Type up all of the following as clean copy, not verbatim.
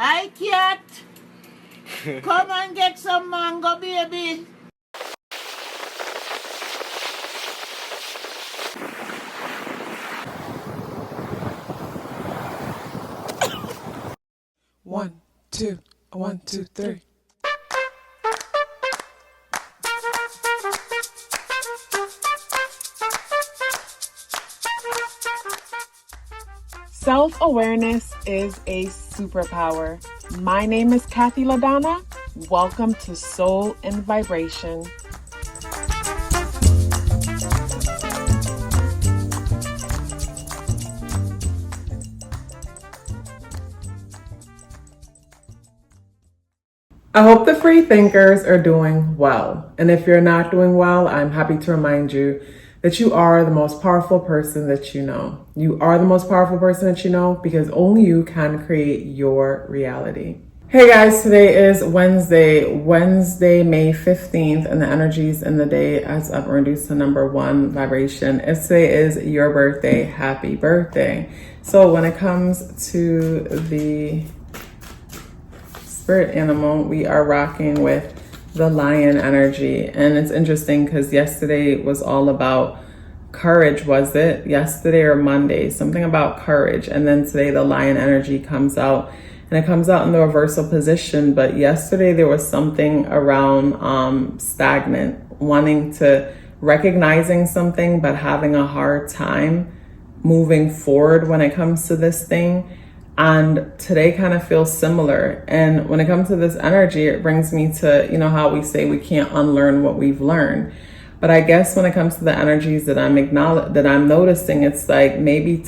Hi, cat. Come and get some mango, baby. One, two, 1, 2, 3. Self-awareness is a superpower. My name is KathyLaDonna. Welcome to Soul and Vibration. I hope the free thinkers are doing well. And if you're not doing well, I'm happy to remind you that you are the most powerful person that you know. You are the most powerful person that you know because only you can create your reality. Hey guys, today is Wednesday, May 15th, and the energies in the day as up or reduced to number 1 vibration. If today is your birthday, happy birthday. So when it comes to the spirit animal, we are rocking with the lion energy. And it's interesting because yesterday was all about courage, was it? Yesterday or Monday, something about courage. And then today the lion energy comes out, and it comes out in the reversal position. But yesterday there was something around stagnant, wanting to recognizing something, but having a hard time moving forward when it comes to this thing. And today kind of feels similar. And when it comes to this energy, it brings me to, you know, how we say we can't unlearn what we've learned. But I guess when it comes to the energies that I'm noticing, it's like maybe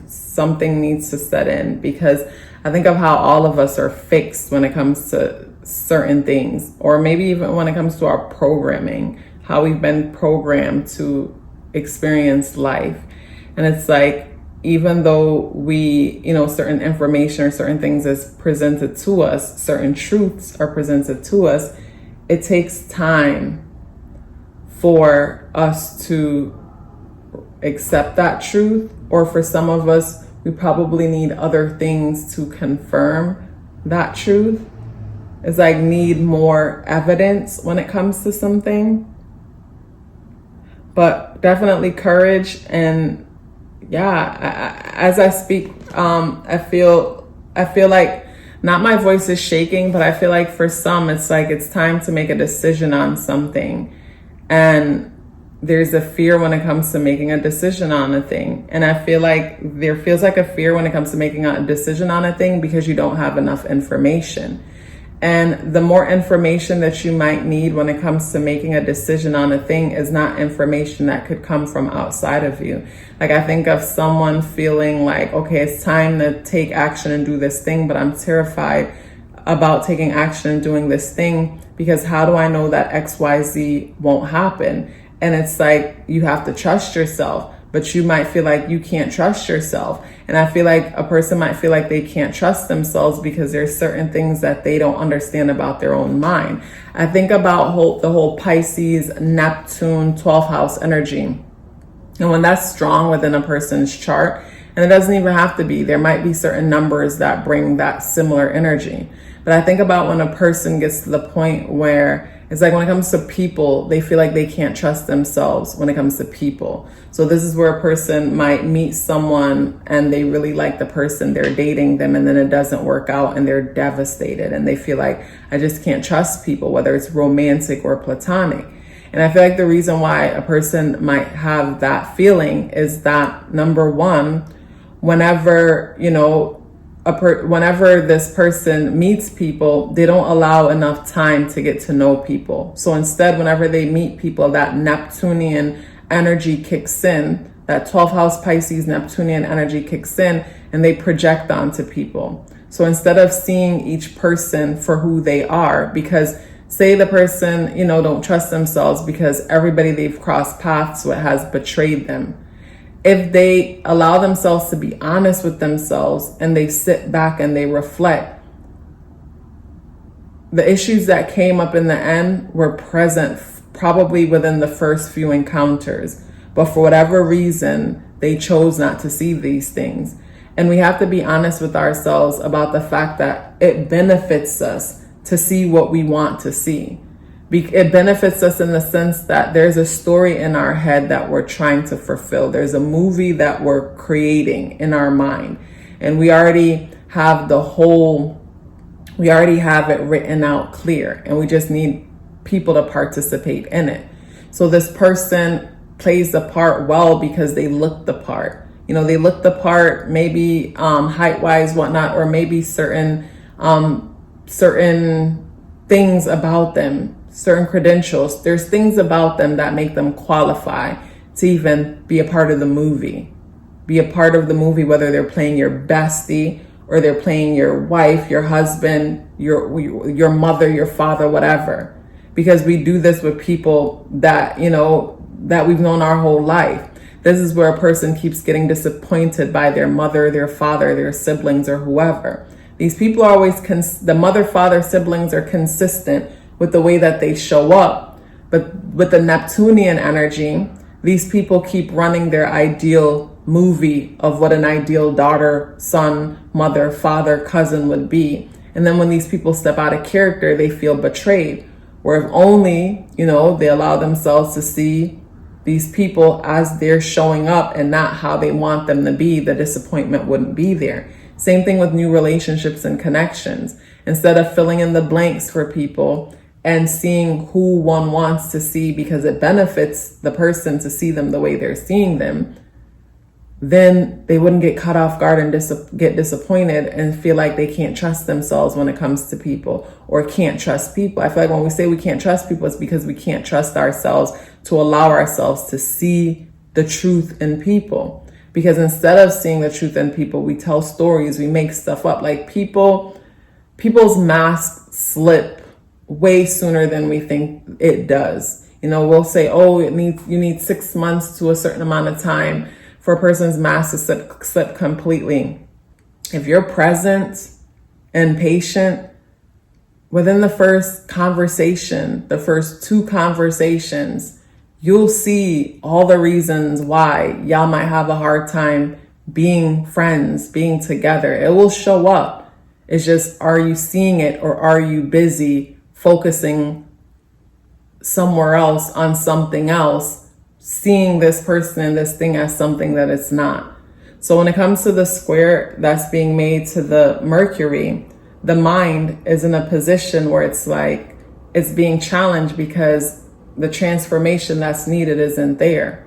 something needs to set in, because I think of how all of us are fixed when it comes to certain things, or maybe even when it comes to our programming, how we've been programmed to experience life. And it's like, even though we, you know, certain information or certain things is presented to us, certain truths are presented to us, it takes time for us to accept that truth. Or for some of us, we probably need other things to confirm that truth. It's like need more evidence when it comes to something. But definitely courage. And yeah, as I speak, I feel like not my voice is shaking, but I feel like for some, it's like it's time to make a decision on something. And there's a fear when it comes to making a decision on a thing. And I feel like there feels like a fear when it comes to making a decision on a thing because you don't have enough information. And the more information that you might need when it comes to making a decision on a thing is not information that could come from outside of you. Like, I think of someone feeling like, okay, it's time to take action and do this thing, but I'm terrified about taking action and doing this thing because how do I know that XYZ won't happen? And it's like, you have to trust yourself, but you might feel like you can't trust yourself. And I feel like a person might feel like they can't trust themselves because there's certain things that they don't understand about their own mind. I think about the whole Pisces, Neptune, 12th house energy. And when that's strong within a person's chart, and it doesn't even have to be, there might be certain numbers that bring that similar energy. But I think about when a person gets to the point where it's like when it comes to people, they feel like they can't trust themselves when it comes to people. So this is where a person might meet someone and they really like the person, they're dating them, and then it doesn't work out and they're devastated and they feel like, I just can't trust people, whether it's romantic or platonic. And I feel like the reason why a person might have that feeling is that, number one, whenever, you know, whenever this person meets people, they don't allow enough time to get to know people. So instead, whenever they meet people, that Neptunian energy kicks in, that 12th house Pisces Neptunian energy kicks in, and they project onto people. So instead of seeing each person for who they are, because say the person, you know, don't trust themselves because everybody they've crossed paths with has betrayed them. If they allow themselves to be honest with themselves and they sit back and they reflect, the issues that came up in the end were present probably within the first few encounters. But for whatever reason, they chose not to see these things. And we have to be honest with ourselves about the fact that it benefits us to see what we want to see. It benefits us in the sense that there's a story in our head that we're trying to fulfill. There's a movie that we're creating in our mind. And we already have it written out clear. And we just need people to participate in it. So this person plays the part well because they look the part. They look the part, maybe height-wise, whatnot, or maybe certain things about them, certain credentials. There's things about them that make them qualify to even be a part of the movie. Be a part of the movie, whether they're playing your bestie or they're playing your wife, your husband, your mother, your father, whatever. Because we do this with people that, that we've known our whole life. This is where a person keeps getting disappointed by their mother, their father, their siblings, or whoever. These people are always, the mother, father, siblings are consistent with the way that they show up. But with the Neptunian energy, these people keep running their ideal movie of what an ideal daughter, son, mother, father, cousin would be. And then when these people step out of character, they feel betrayed. Where if only, they allow themselves to see these people as they're showing up and not how they want them to be, the disappointment wouldn't be there. Same thing with new relationships and connections. Instead of filling in the blanks for people and seeing who one wants to see because it benefits the person to see them the way they're seeing them, then they wouldn't get caught off guard and get disappointed and feel like they can't trust themselves when it comes to people, or can't trust people. I feel like when we say we can't trust people, it's because we can't trust ourselves to allow ourselves to see the truth in people. Because instead of seeing the truth in people, we tell stories, we make stuff up. Like people's masks slip way sooner than we think it does. We'll say, oh, you need 6 months to a certain amount of time for a person's mask to slip completely. If you're present and patient, within the first conversation, the first 2 conversations, you'll see all the reasons why y'all might have a hard time being friends, being together. It will show up. It's just, are you seeing it, or are you busy focusing somewhere else on something else, seeing this person and this thing as something that it's not? So when it comes to the square that's being made to the Mercury, the mind is in a position where it's like it's being challenged because the transformation that's needed isn't there.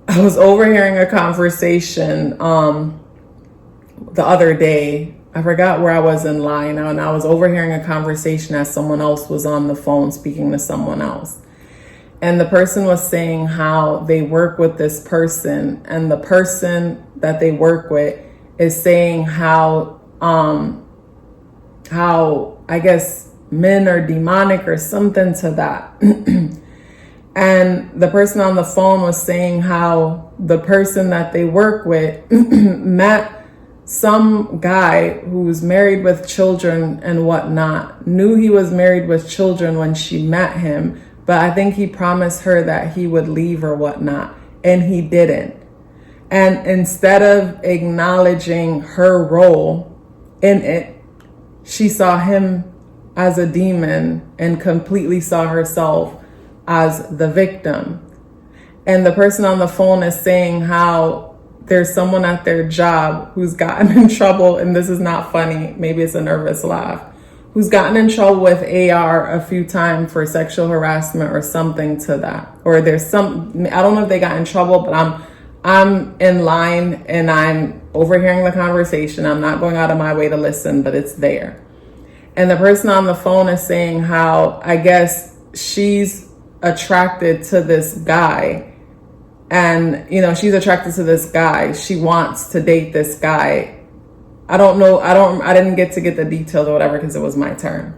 I was overhearing a conversation the other day. I forgot where I was in line, and I was overhearing a conversation as someone else was on the phone speaking to someone else. And the person was saying how they work with this person, and the person that they work with is saying how I guess men are demonic or something to that. And the person on the phone was saying how the person that they work with met some guy who's married with children and whatnot, knew he was married with children when she met him, but I think he promised her that he would leave or whatnot, and he didn't. And instead of acknowledging her role in it, she saw him as a demon and completely saw herself as the victim. And the person on the phone is saying how there's someone at their job who's gotten in trouble, and this is not funny, maybe it's a nervous laugh, who's gotten in trouble with AR a few times for sexual harassment or something to that. Or there's some, I don't know if they got in trouble, but I'm in line and I'm overhearing the conversation. I'm not going out of my way to listen, but it's there. And the person on the phone is saying how, I guess she's attracted to this guy, and she's attracted to this guy. She wants to date this guy. I don't know. I didn't get the details or whatever because it was my turn.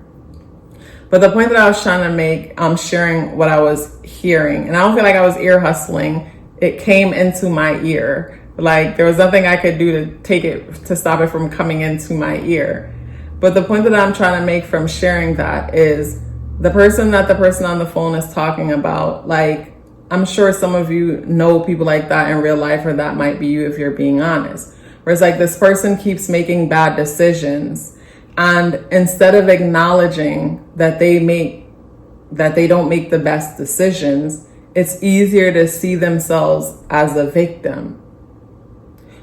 But the point that I was trying to make, I'm sharing what I was hearing, and I don't feel like I was ear hustling. It came into my ear. Like there was nothing I could do to stop it from coming into my ear. But the point that I'm trying to make from sharing that is the person on the phone is talking about, like, I'm sure some of you know people like that in real life, or that might be you if you're being honest. Where it's like this person keeps making bad decisions, and instead of acknowledging that they don't make the best decisions, it's easier to see themselves as a victim.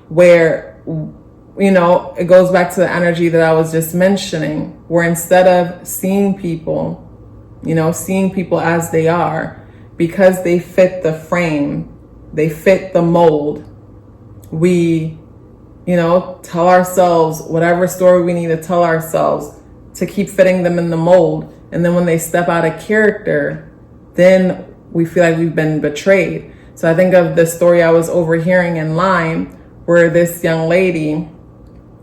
Where, you know, it goes back to the energy that I was just mentioning, where instead of seeing people, you know, seeing people as they are, because they fit the frame, they fit the mold, we, you know, tell ourselves whatever story we need to tell ourselves to keep fitting them in the mold. And then when they step out of character, then we feel like we've been betrayed. So I think of the story I was overhearing in line, where this young lady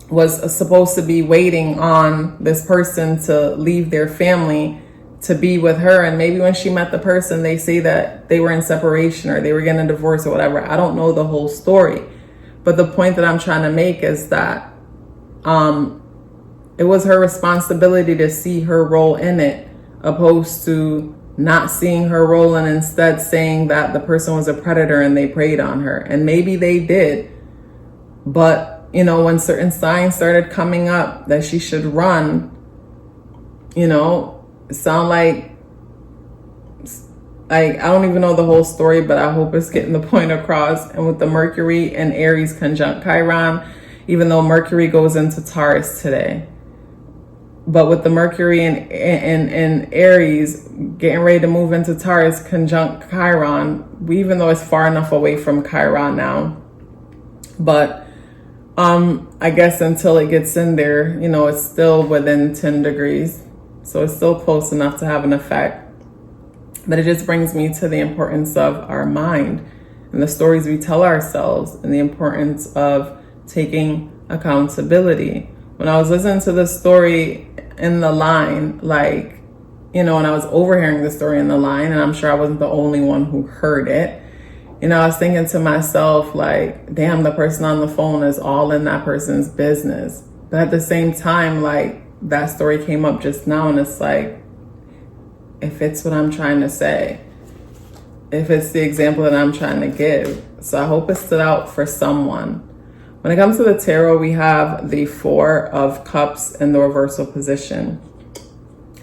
was supposed to be waiting on this person to leave their family to be with her. And maybe when she met the person, they say that they were in separation or they were getting a divorce or whatever. I don't know the whole story. But the point that I'm trying to make is that it was her responsibility to see her role in it, opposed to not seeing her role and instead saying that the person was a predator and they preyed on her. And maybe they did. But, you know, when certain signs started coming up that she should run, you know, it sound like I don't even know the whole story, but I hope it's getting the point across. And with the Mercury and Aries conjunct Chiron, even though Mercury goes into Taurus today, but with the Mercury and Aries getting ready to move into Taurus conjunct Chiron, even though it's far enough away from Chiron now, but I guess until it gets in there, you know, it's still within 10 degrees. So it's still close enough to have an effect. But it just brings me to the importance of our mind and the stories we tell ourselves, and the importance of taking accountability. When I was listening to the story in the line, like, you know, and I was overhearing the story in the line, and I'm sure I wasn't the only one who heard it, you know, I was thinking to myself, like, damn, the person on the phone is all in that person's business. But at the same time, like, that story came up just now, and it's like, if it's what I'm trying to say, if it's the example that I'm trying to give. So I hope it stood out for someone. When it comes to the tarot, we have the Four of Cups in the reversal position.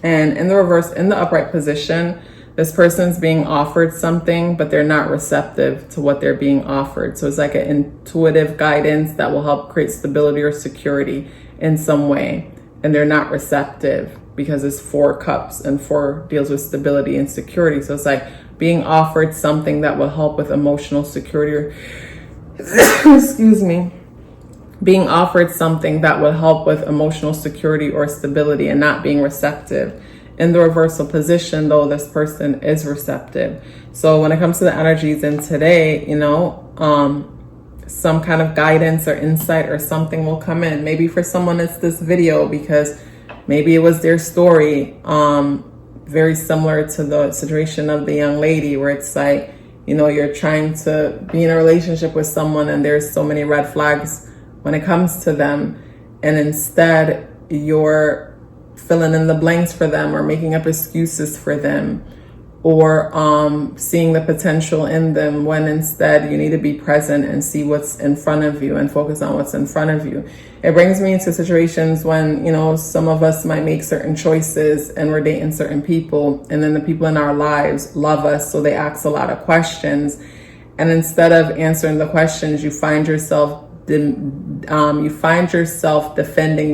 And in the reverse, in the upright position, this person's being offered something, but they're not receptive to what they're being offered. So it's like an intuitive guidance that will help create stability or security in some way. And they're not receptive because it's 4 cups, and 4 deals with stability and security. So it's like being offered something that will help with emotional security. Excuse me. Being offered something that will help with emotional security or stability, and not being receptive. In the reversal position, though, this person is receptive. So when it comes to the energies in today, you know, some kind of guidance or insight or something will come in. Maybe for someone it's this video, because maybe it was their story, very similar to the situation of the young lady, where it's like, you know, you're trying to be in a relationship with someone and there's so many red flags when it comes to them, and instead you're filling in the blanks for them, or making up excuses for them, or seeing the potential in them, when instead you need to be present and see what's in front of you and focus on what's in front of you. It brings me into situations when, you know, some of us might make certain choices and we're dating certain people, and then the people in our lives love us, so they ask a lot of questions, and instead of answering the questions, you find yourself defending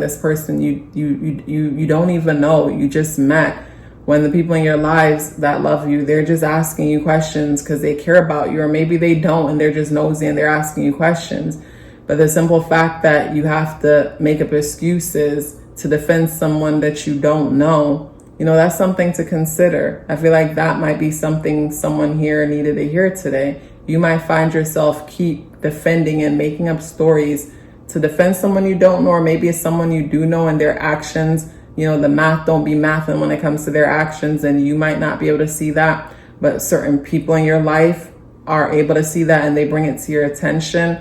this person you don't even know, you just met. When the people in your lives that love you, they're just asking you questions because they care about you, or maybe they don't and they're just nosy and they're asking you questions. But the simple fact that you have to make up excuses to defend someone that you don't know, you know, that's something to consider. I feel like that might be something someone here needed to hear today. You might find yourself keep defending and making up stories to defend someone you don't know, or maybe it's someone you do know, and their actions, you know, the math don't be mathing when it comes to their actions, and you might not be able to see that, but certain people in your life are able to see that and they bring it to your attention.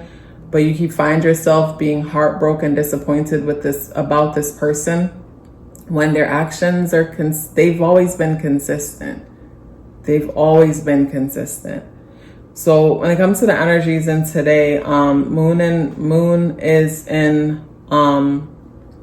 But you keep find yourself being heartbroken, disappointed with this, about this person, when their actions are, they've always been consistent. They've always been consistent. So when it comes to the energies in today, moon is in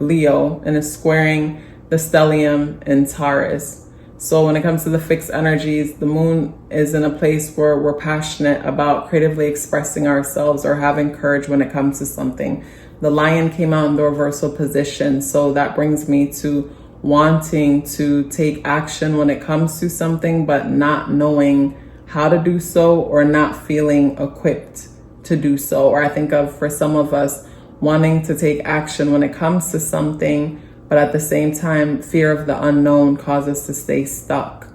Leo and is squaring the stellium in Taurus. So when it comes to the fixed energies, the moon is in a place where we're passionate about creatively expressing ourselves or having courage when it comes to something. The lion came out in the reversal position, so that brings me to wanting to take action when it comes to something, but not knowing how to do so or not feeling equipped to do so. Or I think of, for some of us, wanting to take action when it comes to something, but at the same time, fear of the unknown causes us to stay stuck.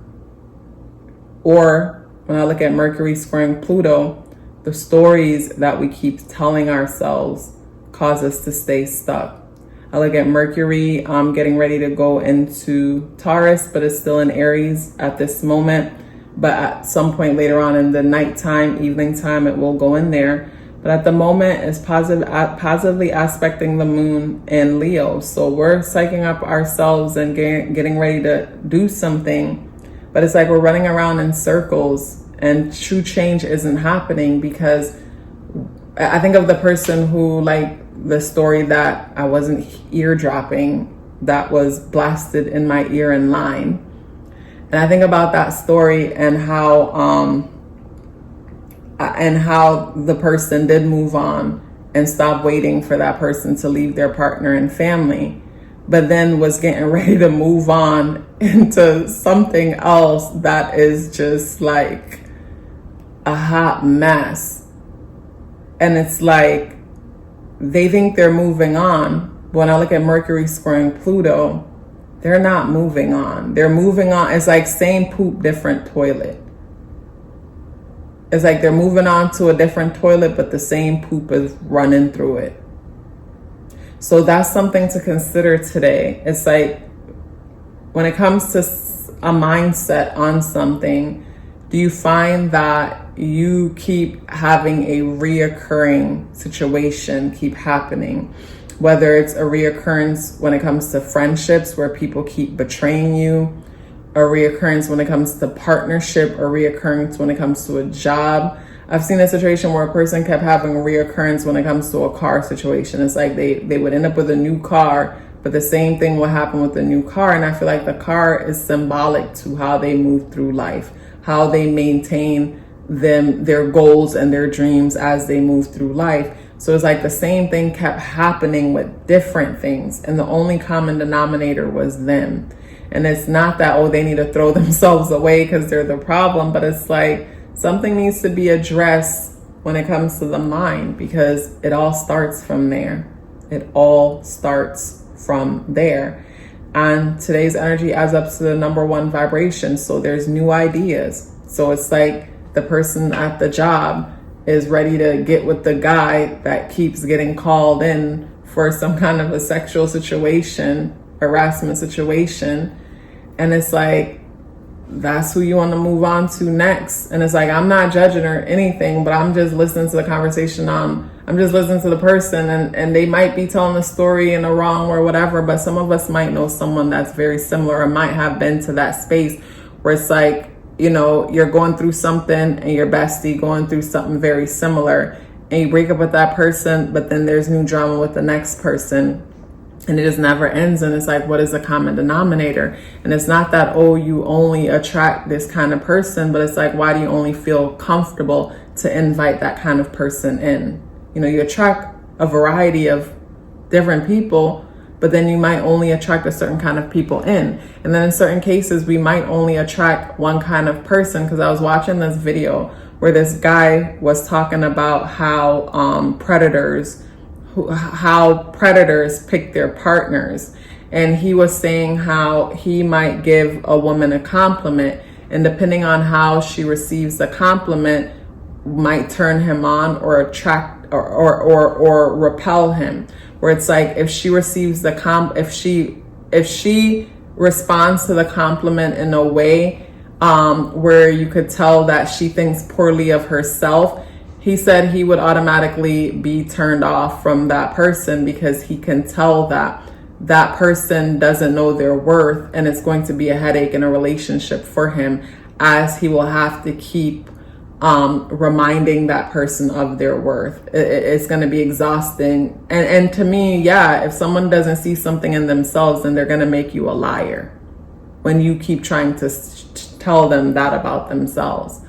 Or when I look at Mercury squaring Pluto, the stories that we keep telling ourselves cause us to stay stuck. I look at Mercury getting ready to go into Taurus, but it's still in Aries at this moment. But at some point later on in the nighttime, evening time, it will go in there. But at the moment, it's positively aspecting the moon in Leo. So we're psyching up ourselves and getting ready to do something. But it's like we're running around in circles and true change isn't happening, because I think of the person who, like the story that I wasn't eardropping, that was blasted in my ear in line. And I think about that story and how the person did move on and stop waiting for that person to leave their partner and family, but then was getting ready to move on into something else that is just like a hot mess. And it's like they think they're moving on. When I look at Mercury squaring Pluto, they're not moving on. They're moving on. It's like same poop, different toilet. It's like they're moving on to a different toilet, but the same poop is running through it. So that's something to consider today. It's like when it comes to a mindset on something, do you find that you keep having a reoccurring situation keep happening? Whether it's a reoccurrence when it comes to friendships where people keep betraying you, a reoccurrence when it comes to partnership, or reoccurrence when it comes to a job. I've seen a situation where a person kept having a reoccurrence when it comes to a car situation. It's like they would end up with a new car, but the same thing will happen with the new car. And I feel like the car is symbolic to how they move through life, how they maintain their goals and their dreams as they move through life. So it's like the same thing kept happening with different things, and the only common denominator was them. And it's not that, oh, they need to throw themselves away because they're the problem, but it's like something needs to be addressed when it comes to the mind, because it all starts from there. It all starts from there. And today's energy adds up to the number one vibration. So there's new ideas. So it's like the person at the job is ready to get with the guy that keeps getting called in for some kind of a sexual situation, harassment situation. And it's like, that's who you want to move on to next. And it's like, I'm not judging or anything, but I'm just listening to the conversation. I'm just listening to the person, and they might be telling the story in a wrong or whatever, but some of us might know someone that's very similar or might have been to that space where it's like, you know, you're going through something and your bestie going through something very similar, and you break up with that person, but then there's new drama with the next person, and it just never ends. And it's like, what is the common denominator? And it's not that, oh, you only attract this kind of person, but it's like, why do you only feel comfortable to invite that kind of person in? You know, you attract a variety of different people, but then you might only attract a certain kind of people in. And then in certain cases, we might only attract one kind of person. Because I was watching this video where this guy was talking about how predators pick their partners. And he was saying how he might give a woman a compliment, and depending on how she receives the compliment might turn him on or attract or repel him. Where it's like, if she receives the if she responds to the compliment in a way where you could tell that she thinks poorly of herself, he said he would automatically be turned off from that person, because he can tell that that person doesn't know their worth, and it's going to be a headache in a relationship for him, as he will have to keep reminding that person of their worth. It's going to be exhausting. And to me, yeah, if someone doesn't see something in themselves, then they're going to make you a liar when you keep trying to tell them that about themselves.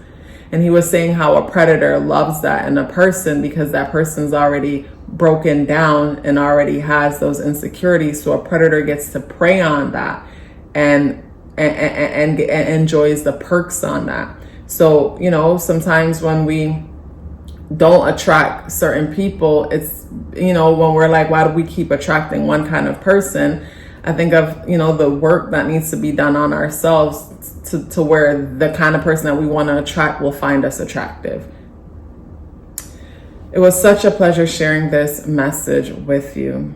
And he was saying how a predator loves that in a person because that person's already broken down and already has those insecurities. So a predator gets to prey on that and enjoys the perks on that. So, you know, sometimes when we don't attract certain people, it's, you know, when we're like, why do we keep attracting one kind of person? I think of, you know, the work that needs to be done on ourselves to where the kind of person that we want to attract will find us attractive. It was such a pleasure sharing this message with you.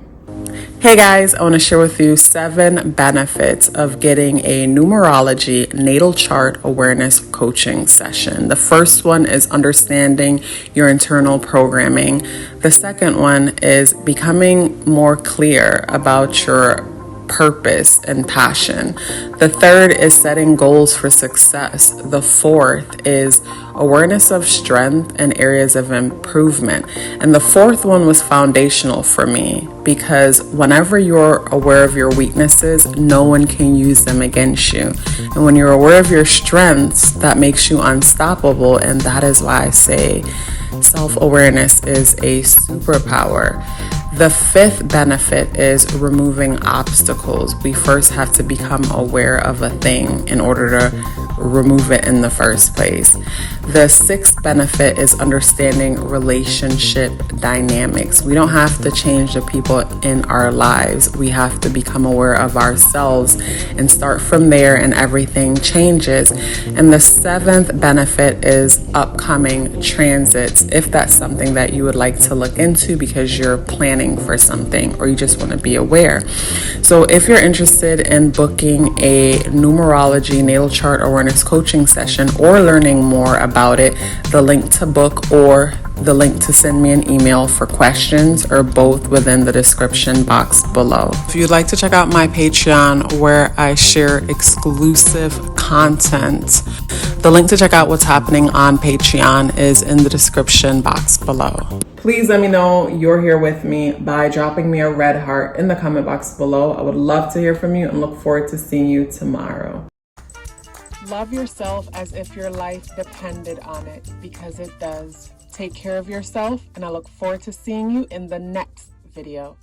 Hey guys, I want to share with you 7 benefits of getting a numerology natal chart awareness coaching session. The first one is understanding your internal programming. The second one is becoming more clear about your purpose and passion. The third is setting goals for success. The fourth is awareness of strength and areas of improvement. And the fourth one was foundational for me because whenever you're aware of your weaknesses, no one can use them against you. And when you're aware of your strengths, that makes you unstoppable. And that is why I say self-awareness is a superpower. The fifth benefit is removing obstacles. We first have to become aware of a thing in order to remove it in the first place. The sixth benefit is understanding relationship dynamics. We don't have to change the people in our lives. We have to become aware of ourselves and start from there, and everything changes. And the seventh benefit is upcoming transits, if that's something that you would like to look into because you're planning for something or you just want to be aware. So if you're interested in booking a numerology natal chart awareness coaching session or learning more about it, the link to book or the link to send me an email for questions are both within the description box below. If you'd like to check out my Patreon where I share exclusive content, the link to check out what's happening on Patreon is in the description box below. Please let me know you're here with me by dropping me a red heart in the comment box below. I would love to hear from you and look forward to seeing you tomorrow. Love yourself as if your life depended on it, because it does. Take care of yourself, and I look forward to seeing you in the next video.